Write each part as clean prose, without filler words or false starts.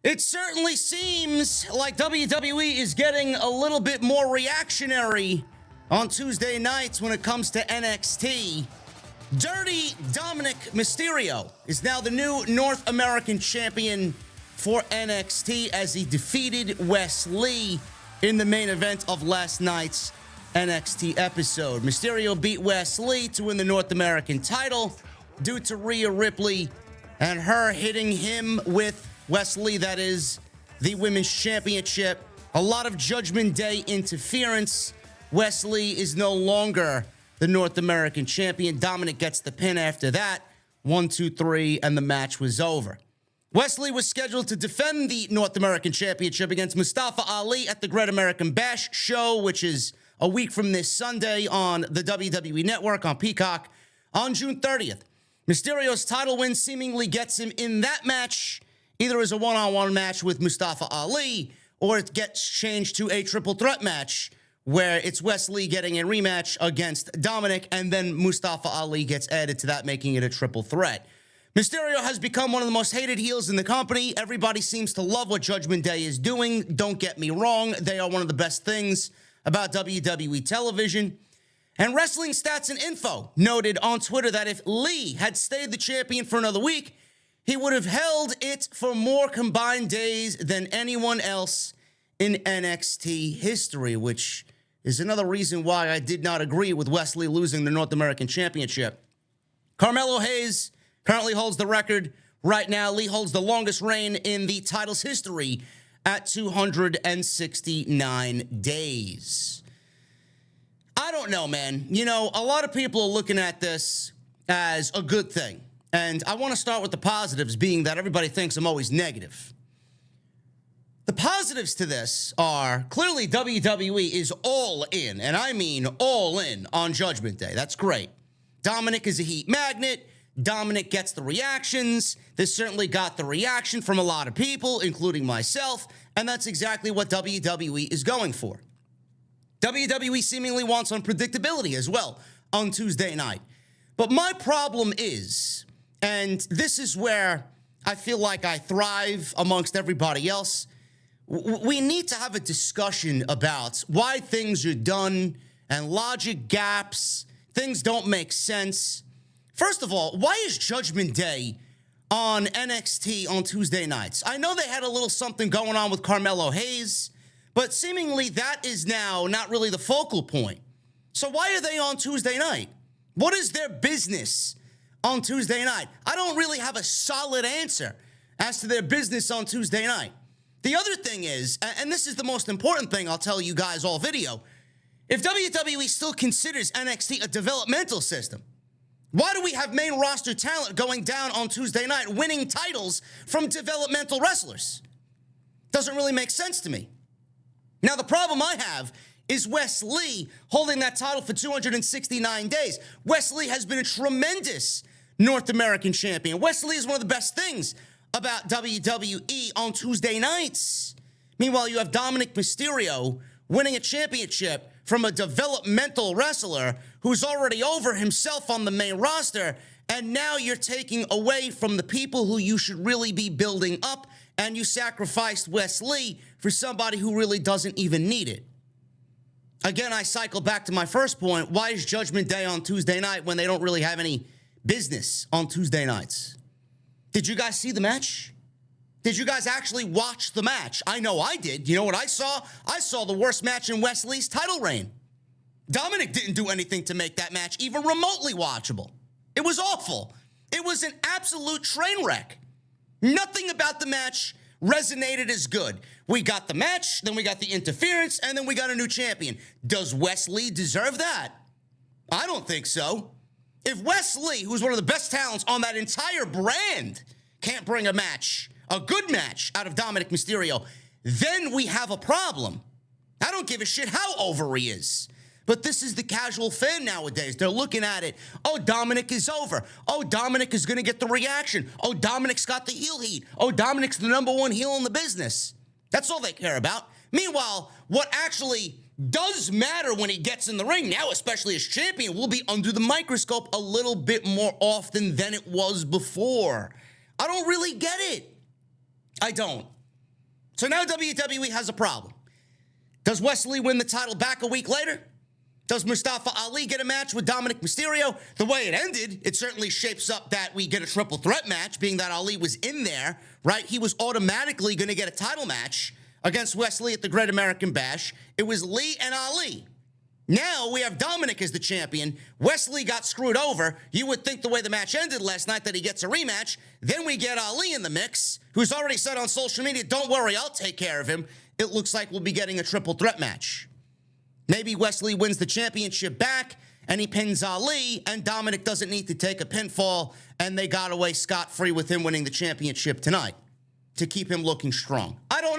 It certainly seems like WWE is getting a little bit more reactionary on Tuesday nights when it comes to NXT. Dirty Dominik Mysterio is now the new North American champion for NXT as he defeated Wes Lee in the main event of last night's NXT episode. Mysterio beat Wes Lee to win the North American title due to Rhea Ripley and her hitting him with Wes Lee, that is, the Women's Championship. A lot of Judgment Day interference. Wes Lee is no longer the North American champion. Dominik gets the pin after that. 1, 2, 3, and the match was over. Wes Lee was scheduled to defend the North American Championship against Mustafa Ali at the Great American Bash show, which is a week from this Sunday on the WWE Network on Peacock on June 30th. Mysterio's title win seemingly gets him in that match, either as a one-on-one match with Mustafa Ali, or it gets changed to a triple threat match where it's Wes Lee getting a rematch against Dominik, and then Mustafa Ali gets added to that, making it a triple threat. Mysterio has become one of the most hated heels in the company. Everybody seems to love what Judgment Day is doing. Don't get me wrong. They are one of the best things about WWE television. And Wrestling Stats and Info noted on Twitter that if Lee had stayed the champion for another week, he would have held it for more combined days than anyone else in NXT history, which is another reason why I did not agree with Wes Lee losing the North American Championship. Carmelo Hayes currently holds the record right now. Lee holds the longest reign in the title's history at 269 days. I don't know, man. You know, a lot of people are looking at this as a good thing. And I want to start with the positives, being that everybody thinks I'm always negative. The positives to this are clearly WWE is all in, and I mean all in, on Judgment Day. That's great. Dominik is a heat magnet. Dominik gets the reactions. This certainly got the reaction from a lot of people, including myself, and that's exactly what WWE is going for. WWE seemingly wants unpredictability as well on Tuesday night. But my problem is, and this is where I feel like I thrive amongst everybody else, we need to have a discussion about why things are done and logic gaps. Things don't make sense. First of all, why is Judgment Day on NXT on Tuesday nights? I know they had a little something going on with Carmelo Hayes, but seemingly that is now not really the focal point. So why are they on Tuesday night? What is their business on Tuesday night? I don't really have a solid answer as to their business on Tuesday night. The other thing is, and this is the most important thing I'll tell you guys all video, if WWE still considers NXT a developmental system, why do we have main roster talent going down on Tuesday night, winning titles from developmental wrestlers? Doesn't really make sense to me. Now, the problem I have is Wes Lee holding that title for 269 days. Wes Lee has been a tremendous North American champion. Wes Lee is one of the best things about WWE on Tuesday nights. Meanwhile, you have Dominik Mysterio winning a championship from a developmental wrestler who's already over himself on the main roster, and now you're taking away from the people who you should really be building up, and you sacrificed Wes Lee for somebody who really doesn't even need it. Again, I cycle back to my first point. Why is Judgment Day on Tuesday night when they don't really have any business on Tuesday nights? Did you guys see the match? Did you guys actually watch the match? I know I did. You know what I saw? I saw the worst match in Wes Lee's title reign. Dominik didn't do anything to make that match even remotely watchable. It was awful. It was an absolute train wreck. Nothing about the match resonated as good. We got the match, then we got the interference, and then we got a new champion. Does Wes Lee deserve that? I don't think so. If Wes Lee, who's one of the best talents on that entire brand, can't bring a match, a good match, out of Dominik Mysterio, then we have a problem. I don't give a shit how over he is. But this is the casual fan nowadays. They're looking at it. Oh, Dominik is over. Oh, Dominik is going to get the reaction. Oh, Dominik's got the heel heat. Oh, Dominik's the #1 heel in the business. That's all they care about. Meanwhile, what actually does matter when he gets in the ring, now especially as champion, will be under the microscope a little bit more often than it was before. I don't really get it. I don't. So now WWE has a problem. Does Wesley win the title back a week later? Does Mustafa Ali get a match with Dominik Mysterio? The way it ended, it certainly shapes up that we get a triple threat match, being that Ali was in there, right? He was automatically going to get a title match against Wesley at the Great American Bash. It was Lee and Ali. Now we have Dominik as the champion. Wesley got screwed over. You would think the way the match ended last night that he gets a rematch. Then we get Ali in the mix, who's already said on social media, don't worry, I'll take care of him. It looks like we'll be getting a triple threat match. Maybe Wesley wins the championship back and he pins Ali, and Dominik doesn't need to take a pinfall, and they got away scot-free with him winning the championship tonight to keep him looking strong. I don't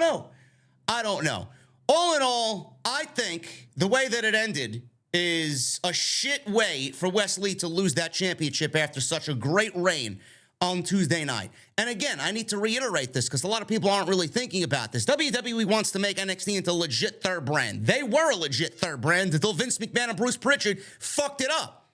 know. All in all, I think the way that it ended is a shit way for Wesley to lose that championship after such a great reign on Tuesday night. And again, I need to reiterate this because a lot of people aren't really thinking about this. WWE wants to make NXT into a legit third brand. They were a legit third brand until Vince McMahon and Bruce Pritchard fucked it up.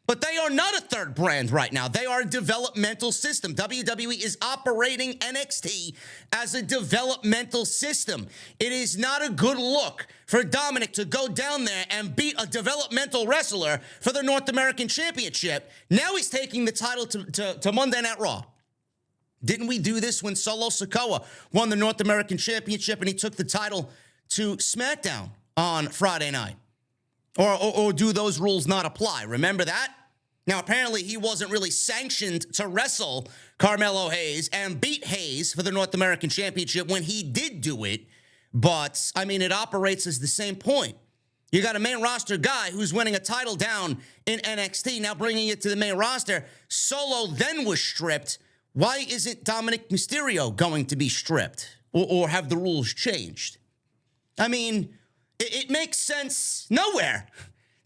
But they are not a third brand right now. They are a developmental system. WWE is operating NXT as a developmental system. It is not a good look for Dominik to go down there and beat a developmental wrestler for the North American Championship. Now he's taking the title to Monday Night Raw. Didn't we do this when Solo Sikoa won the North American Championship and he took the title to SmackDown on Friday night? Or do those rules not apply? Remember that? Now, apparently, he wasn't really sanctioned to wrestle Carmelo Hayes and beat Hayes for the North American Championship when he did do it. But, I mean, it operates as the same point. You got a main roster guy who's winning a title down in NXT, now bringing it to the main roster. Solo then was stripped. Why isn't Dominik Mysterio going to be stripped? Or have the rules changed? I mean, it makes sense nowhere.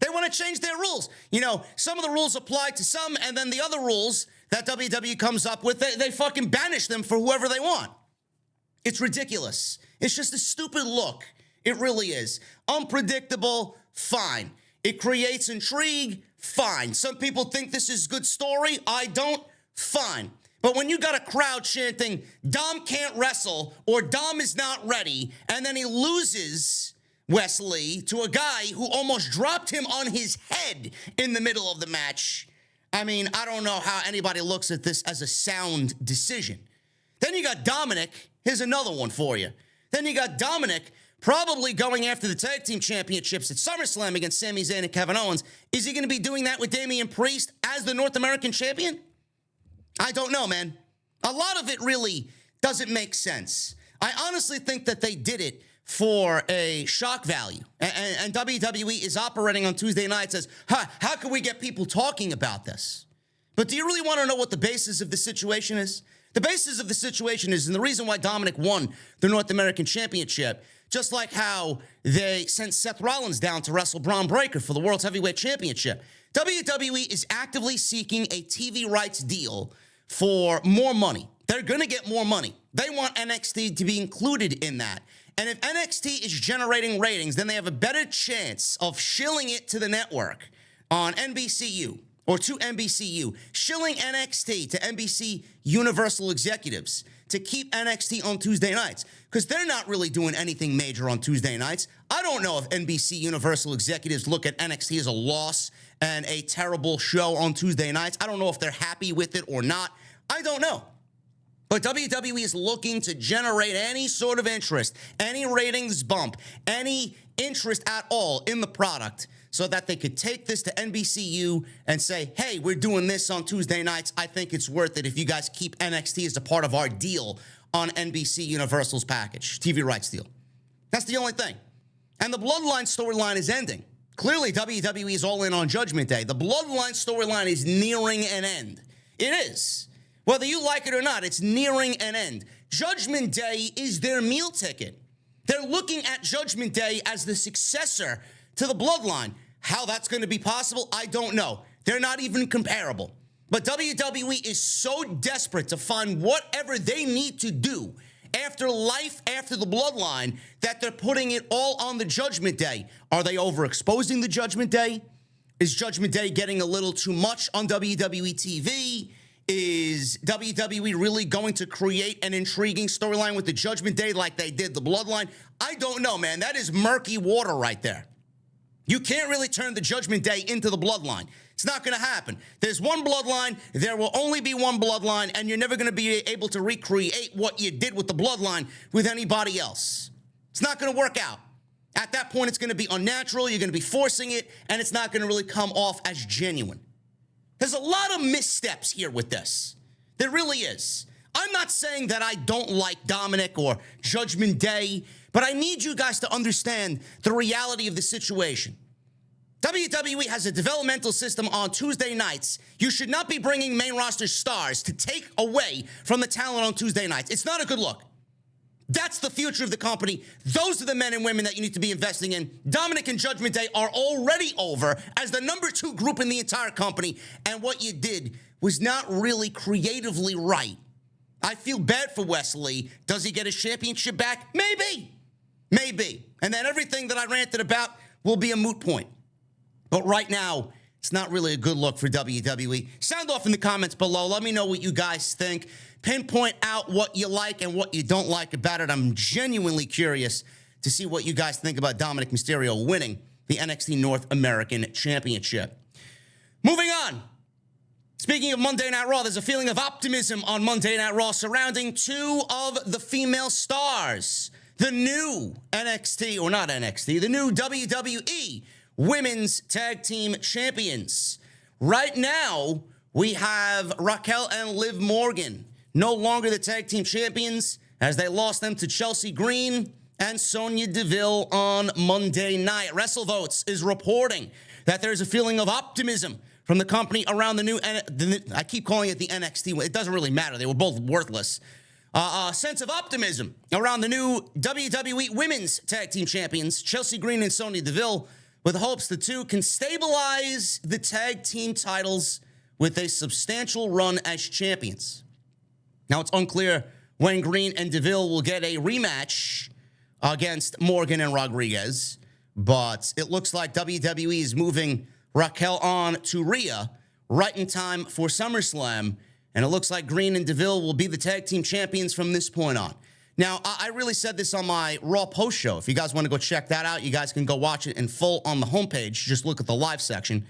They want to change their rules. You know, some of the rules apply to some, and then the other rules that WWE comes up with, they fucking banish them for whoever they want. It's ridiculous. It's just a stupid look. It really is. Unpredictable, fine. It creates intrigue, fine. Some people think this is good story. I don't, fine. But when you got a crowd chanting, Dom can't wrestle, or Dom is not ready, and then he loses Wesley to a guy who almost dropped him on his head in the middle of the match. I mean, I don't know how anybody looks at this as a sound decision. Then you got Dominik. Here's another one for you. Then you got Dominik probably going after the tag team championships at SummerSlam against Sami Zayn and Kevin Owens. Is he going to be doing that with Damian Priest as the North American champion? I don't know, man. A lot of it really doesn't make sense. I honestly think that they did it for a shock value. And WWE is operating on Tuesday nights as, how can we get people talking about this? But do you really want to know what the basis of the situation is? The basis of the situation is, and the reason why Dominik won the North American Championship, just like how they sent Seth Rollins down to wrestle Braun Breaker for the World's Heavyweight Championship. WWE is actively seeking a TV rights deal for more money. They're going to get more money. They want NXT to be included in that. And if NXT is generating ratings, then they have a better chance of shilling it to the network on NBCU or to NBCU, shilling NXT to NBC Universal executives to keep NXT on Tuesday nights because they're not really doing anything major on Tuesday nights. I don't know if NBC Universal executives look at NXT as a loss and a terrible show on Tuesday nights. I don't know if they're happy with it or not. I don't know. But WWE is looking to generate any sort of interest, any ratings bump, any interest at all in the product so that they could take this to NBCU and say, hey, we're doing this on Tuesday nights. I think it's worth it if you guys keep NXT as a part of our deal on NBC Universal's package, TV rights deal. That's the only thing. And the Bloodline storyline is ending. Clearly, WWE is all in on Judgment Day. The Bloodline storyline is nearing an end. It is. Whether you like it or not, it's nearing an end. Judgment Day is their meal ticket. They're looking at Judgment Day as the successor to the Bloodline. How that's going to be possible, I don't know. They're not even comparable. But WWE is so desperate to find whatever they need to do after life, after the Bloodline, that they're putting it all on the Judgment Day. Are they overexposing the Judgment Day? Is Judgment Day getting a little too much on WWE TV? Is WWE really going to create an intriguing storyline with the Judgment Day like they did the Bloodline? I don't know, man. That is murky water right there. You can't really turn the Judgment Day into the Bloodline. It's not going to happen. There's one Bloodline. There will only be one Bloodline, and you're never going to be able to recreate what you did with the Bloodline with anybody else. It's not going to work out. At that point, it's going to be unnatural. You're going to be forcing it, and it's not going to really come off as genuine. There's a lot of missteps here with this. There really is. I'm not saying that I don't like Dominik or Judgment Day, but I need you guys to understand the reality of the situation. WWE has a developmental system on Tuesday nights. You should not be bringing main roster stars to take away from the talent on Tuesday nights. It's not a good look. That's the future of the company. Those are the men and women that you need to be investing in. Dominik and Judgment Day are already over as the number 2 group in the entire company, and what you did was not really creatively right. I feel bad for Wesley. Does he get his championship back? Maybe. Maybe. And then everything that I ranted about will be a moot point. But right now, it's not really a good look for WWE. Sound off in the comments below. Let me know what you guys think. Pinpoint out what you like and what you don't like about it. I'm genuinely curious to see what you guys think about Dominik Mysterio winning the NXT North American Championship. Moving on. Speaking of Monday Night Raw, there's a feeling of optimism on Monday Night Raw surrounding 2 of the female stars. The new NXT, or not NXT, the new WWE Women's Tag Team Champions. Right now, we have Raquel and Liv Morgan, no longer the tag team champions, as they lost them to Chelsea Green and Sonya Deville on Monday night. WrestleVotes is reporting that there's a feeling of optimism from the company around the new, I keep calling it the NXT. It doesn't really matter. They were both worthless. A sense of optimism around the new WWE Women's Tag Team Champions, Chelsea Green and Sonya Deville, with hopes the two can stabilize the tag team titles with a substantial run as champions. Now, it's unclear when Green and Deville will get a rematch against Morgan and Rodriguez, but it looks like WWE is moving Raquel on to Rhea right in time for SummerSlam, and it looks like Green and Deville will be the tag team champions from this point on. Now, I really said this on my Raw post show. If you guys want to go check that out, you guys can go watch it in full on the homepage. Just look at the live section.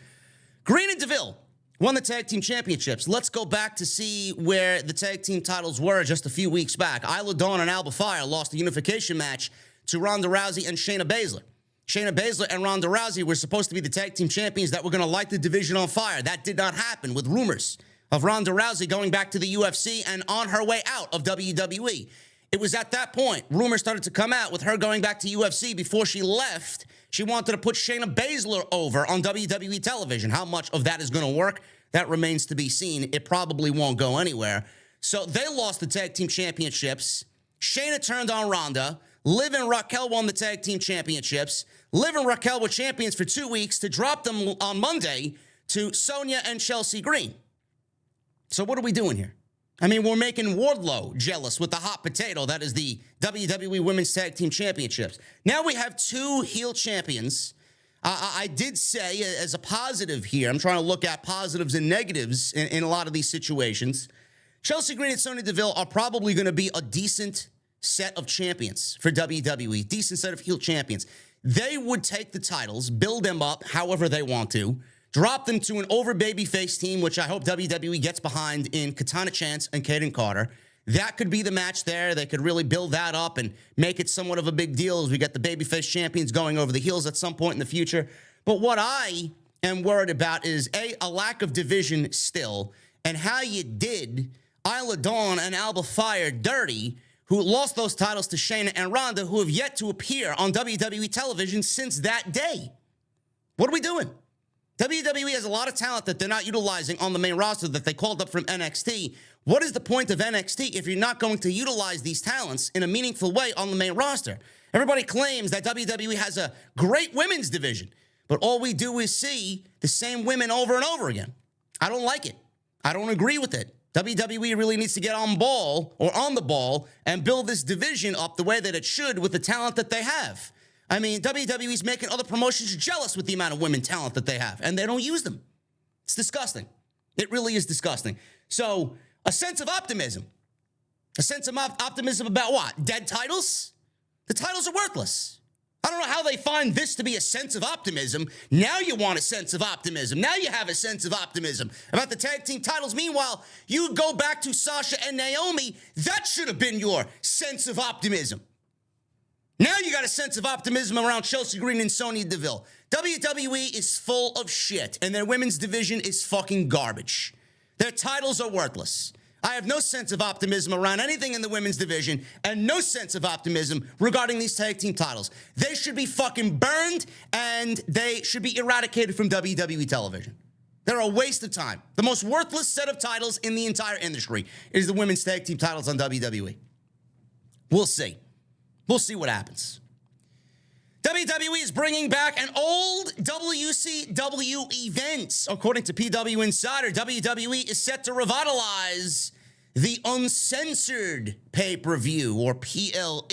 Green and Deville won the tag team championships. Let's go back to see where the tag team titles were just a few weeks back. Isla Dawn and Alba Fire lost the unification match to Ronda Rousey and Shayna Baszler. Shayna Baszler and Ronda Rousey were supposed to be the tag team champions that were going to light the division on fire. That did not happen, with rumors of Ronda Rousey going back to the UFC and on her way out of WWE. It was at that point, rumors started to come out with her going back to UFC. Before she left, she wanted to put Shayna Baszler over on WWE television. How much of that is going to work? That remains to be seen. It probably won't go anywhere. So they lost the tag team championships. Shayna turned on Ronda. Liv and Raquel won the tag team championships. Liv and Raquel were champions for 2 weeks to drop them on Monday to Sonya and Chelsea Green. So what are we doing here? I mean, we're making Wardlow jealous with the hot potato that is the WWE Women's Tag Team Championships. Now we have 2 heel champions. I did say, as a positive here, I'm trying to look at positives and negatives in a lot of these situations. Chelsea Green and Sonya Deville are probably going to be a decent set of champions for WWE, decent set of heel champions. They would take the titles, build them up however they want to, drop them to an over babyface team, which I hope WWE gets behind in Katana Chance and Kaden Carter. That could be the match there. They could really build that up and make it somewhat of a big deal as we get the babyface champions going over the heels at some point in the future. But what I am worried about is, a lack of division still, and how you did Isla Dawn and Alba Fire dirty, who lost those titles to Shayna and Ronda, who have yet to appear on WWE television since that day. What are we doing? WWE has a lot of talent that they're not utilizing on the main roster that they called up from NXT. What is the point of NXT if you're not going to utilize these talents in a meaningful way on the main roster? Everybody claims that WWE has a great women's division, but all we do is see the same women over and over again. I don't like it. I don't agree with it. WWE really needs to get on the ball and build this division up the way that it should with the talent that they have. I mean, WWE's making other promotions jealous with the amount of women talent that they have, and they don't use them. It's disgusting. It really is disgusting. So a sense of optimism. A sense of optimism about what? Dead titles? The titles are worthless. I don't know how they find this to be a sense of optimism. Now you want a sense of optimism. Now you have a sense of optimism about the tag team titles. Meanwhile, you go back to Sasha and Naomi. That should have been your sense of optimism. Now you got a sense of optimism around Chelsea Green and Sonya Deville. WWE is full of shit, and their women's division is fucking garbage. Their titles are worthless. I have no sense of optimism around anything in the women's division and no sense of optimism regarding these tag team titles. They should be fucking burned and they should be eradicated from WWE television. They're a waste of time. The most worthless set of titles in the entire industry is the women's tag team titles on WWE. We'll see. We'll see what happens. WWE is bringing back an old WCW event. According to PW Insider, WWE is set to revitalize the Uncensored pay-per-view, or PLE.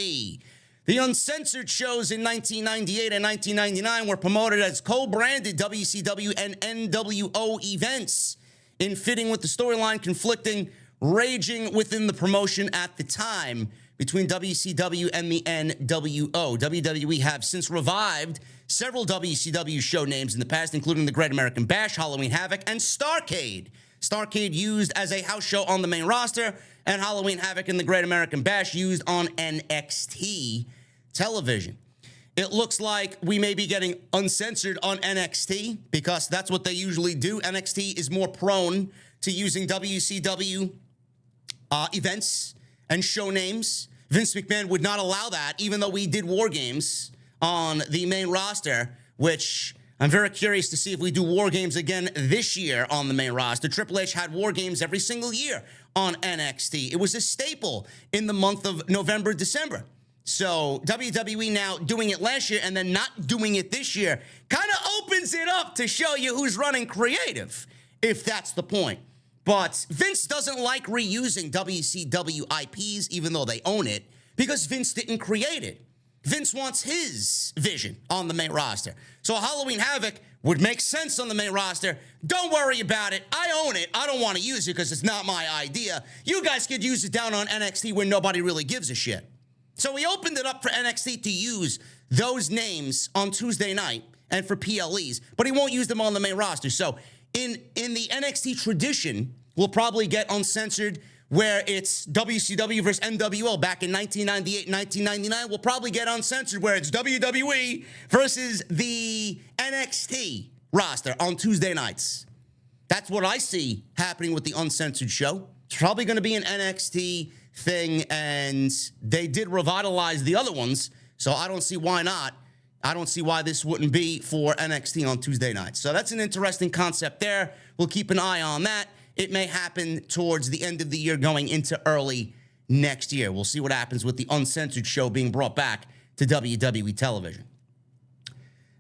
The Uncensored shows in 1998 and 1999 were promoted as co-branded WCW and NWO events, in fitting with the storyline conflicting, raging within the promotion at the time between WCW and the NWO. WWE have since revived several WCW show names in the past, including the Great American Bash, Halloween Havoc, and Starrcade. Starrcade used as a house show on the main roster, and Halloween Havoc and the Great American Bash used on NXT television. It looks like we may be getting Uncensored on NXT because that's what they usually do. NXT is more prone to using WCW events and show names. Vince McMahon would not allow that, even though we did War Games on the main roster, which I'm very curious to see if we do War Games again this year on the main roster. Triple H had War Games every single year on NXT. It was a staple in the month of November, December. So WWE now doing it last year and then not doing it this year kind of opens it up to show you who's running creative, if that's the point. But Vince doesn't like reusing WCW IPs, even though they own it, because Vince didn't create it. Vince wants his vision on the main roster. So Halloween Havoc would make sense on the main roster. Don't worry about it. I own it. I don't want to use it because it's not my idea. You guys could use it down on NXT where nobody really gives a shit. So he opened it up for NXT to use those names on Tuesday night and for PLEs, but he won't use them on the main roster. So in the NXT tradition, we'll probably get Uncensored where it's WCW versus NWO back in 1998, 1999. We'll probably get Uncensored where it's WWE versus the NXT roster on Tuesday nights. That's what I see happening with the Uncensored show. It's probably going to be an NXT thing, and they did revitalize the other ones, so I don't see why not. I don't see why this wouldn't be for NXT on Tuesday nights. So that's an interesting concept there. We'll keep an eye on that. It may happen towards the end of the year going into early next year. We'll see what happens with the Uncensored show being brought back to WWE television.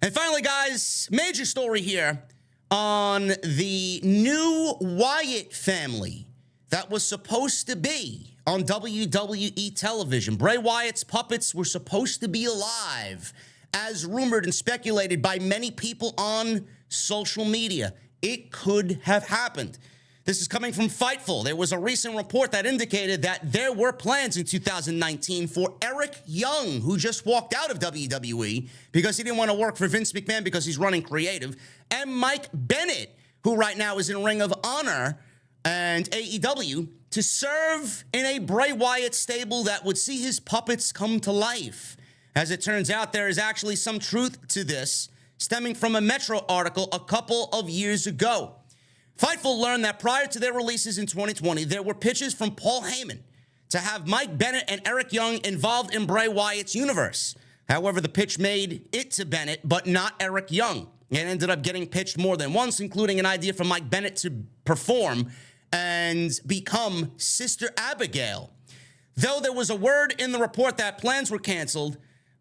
And finally, guys, major story here on the new Wyatt family that was supposed to be on WWE television. Bray Wyatt's puppets were supposed to be alive, as rumored and speculated by many people on social media. It could have happened. This is coming from Fightful. There was a recent report that indicated that there were plans in 2019 for Eric Young, who just walked out of WWE because he didn't want to work for Vince McMahon because he's running creative, and Mike Bennett, who right now is in Ring of Honor and AEW, to serve in a Bray Wyatt stable that would see his puppets come to life. As it turns out, there is actually some truth to this, stemming from a Metro article a couple of years ago. Fightful learned that prior to their releases in 2020, there were pitches from Paul Heyman to have Mike Bennett and Eric Young involved in Bray Wyatt's universe. However, the pitch made it to Bennett, but not Eric Young. It ended up getting pitched more than once, including an idea for Mike Bennett to perform and become Sister Abigail. Though there was a word in the report that plans were canceled,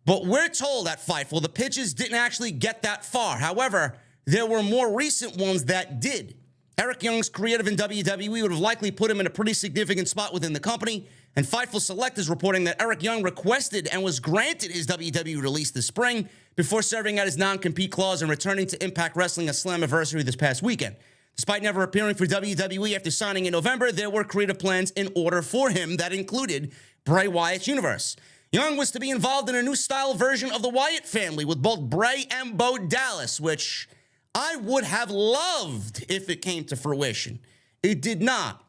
but we're told at Fightful the pitches didn't actually get that far. However, there were more recent ones that did. Eric Young's creative in WWE would have likely put him in a pretty significant spot within the company, and Fightful Select is reporting that Eric Young requested and was granted his WWE release this spring before serving out his non-compete clause and returning to Impact Wrestling at Slammiversary this past weekend. Despite never appearing for WWE after signing in November, there were creative plans in order for him that included Bray Wyatt's universe. Young was to be involved in a new style version of the Wyatt family with both Bray and Bo Dallas, which I would have loved if it came to fruition. It did not.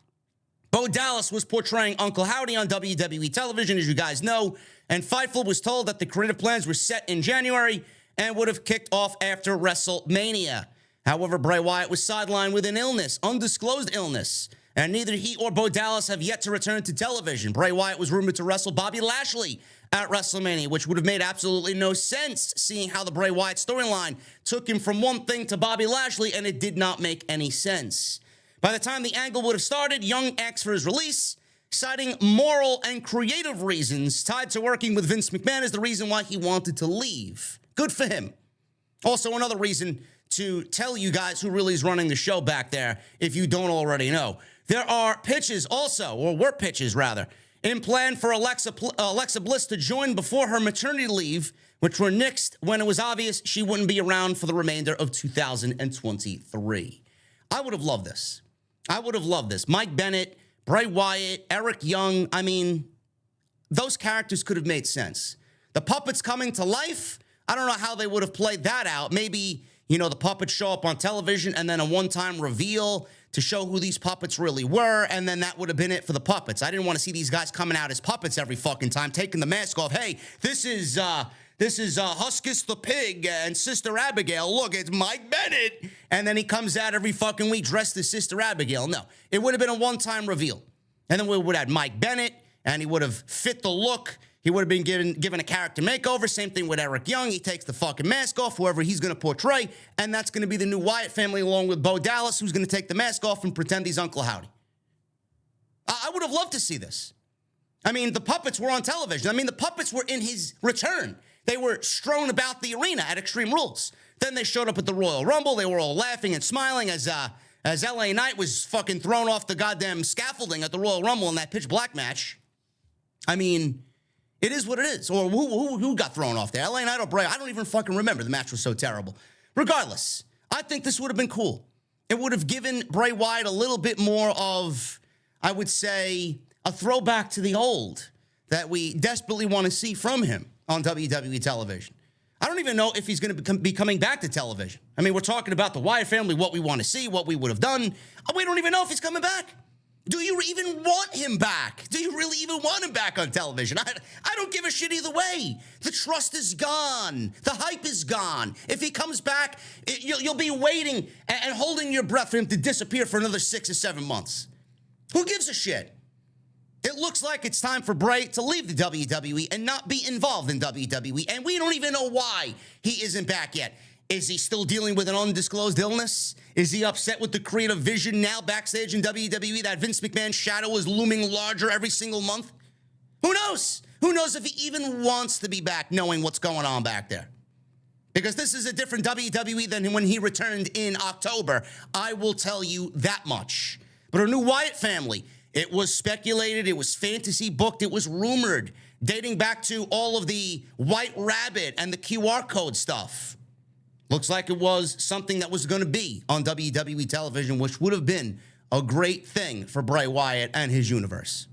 Bo Dallas was portraying Uncle Howdy on WWE television, as you guys know, and Fightful was told that the creative plans were set in January and would have kicked off after WrestleMania. However, Bray Wyatt was sidelined with an illness, undisclosed illness, and neither he or Bo Dallas have yet to return to television. Bray Wyatt was rumored to wrestle Bobby Lashley at WrestleMania, which would have made absolutely no sense, seeing how the Bray Wyatt storyline took him from one thing to Bobby Lashley, and it did not make any sense. By the time the angle would have started, Young asked for his release, citing moral and creative reasons tied to working with Vince McMahon as the reason why he wanted to leave. Good for him. Also, another reason to tell you guys who really is running the show back there, if you don't already know. There are pitches also, or were pitches rather, in plan for Alexa Bliss to join before her maternity leave, which were nixed when it was obvious she wouldn't be around for the remainder of 2023. I would have loved this. I would have loved this. Mike Bennett, Bray Wyatt, Eric Young. I mean, those characters could have made sense. The puppets coming to life, I don't know how they would have played that out. Maybe, you know, the puppets show up on television and then a one-time reveal to show who these puppets really were, and then that would have been it for the puppets. I didn't want to see these guys coming out as puppets every fucking time, taking the mask off. Hey, this is Huskus the Pig and Sister Abigail. Look, it's Mike Bennett. And then he comes out every fucking week dressed as Sister Abigail. No, it would have been a one-time reveal. And then we would have had Mike Bennett, and he would have fit the look. He would have been given a character makeover. Same thing with Eric Young. He takes the fucking mask off, whoever he's going to portray, and that's going to be the new Wyatt family along with Bo Dallas, who's going to take the mask off and pretend he's Uncle Howdy. I would have loved to see this. I mean, the puppets were on television. I mean, the puppets were in his return. They were strewn about the arena at Extreme Rules. Then they showed up at the Royal Rumble. They were all laughing and smiling as LA Knight was fucking thrown off the goddamn scaffolding at the Royal Rumble in that pitch black match. I mean, it is what it is. Or who got thrown off there? LA Knight or Bray? I don't even fucking remember. The match was so terrible. Regardless, I think this would have been cool. It would have given Bray Wyatt a little bit more of, I would say, a throwback to the old that we desperately want to see from him on WWE television. I don't even know if he's going to be coming back to television. I mean, we're talking about the Wyatt family, what we want to see, what we would have done. We don't even know if he's coming back. Do you even want him back? Do you really even want him back on television? I don't give a shit either way. The trust is gone. The hype is gone. If he comes back, you'll be waiting and holding your breath for him to disappear for another 6 or 7 months. Who gives a shit? It looks like it's time for Bray to leave the WWE and not be involved in WWE, and we don't even know why he isn't back yet. Is he still dealing with an undisclosed illness? Is he upset with the creative vision now backstage in WWE that Vince McMahon's shadow is looming larger every single month? Who knows? Who knows if he even wants to be back knowing what's going on back there? Because this is a different WWE than when he returned in October. I will tell you that much. But a new Wyatt family, it was speculated, it was fantasy booked, it was rumored, dating back to all of the White Rabbit and the QR code stuff. Looks like it was something that was going to be on WWE television, which would have been a great thing for Bray Wyatt and his universe.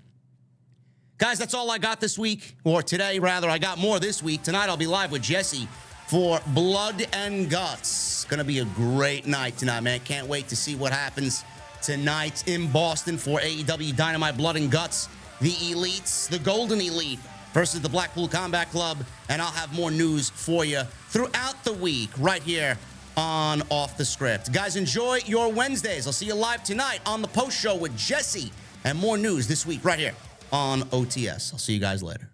Guys, that's all I got this week, or today, rather. I got more this week. Tonight, I'll be live with Jesse for Blood and Guts. Going to be a great night tonight, man. Can't wait to see what happens tonight in Boston for AEW Dynamite Blood and Guts. The Elites, the Golden Elite, versus the Blackpool Combat Club, and I'll have more news for you throughout the week right here on Off the Script. Guys, enjoy your Wednesdays. I'll see you live tonight on the post show with Jesse and more news this week right here on OTS. I'll see you guys later.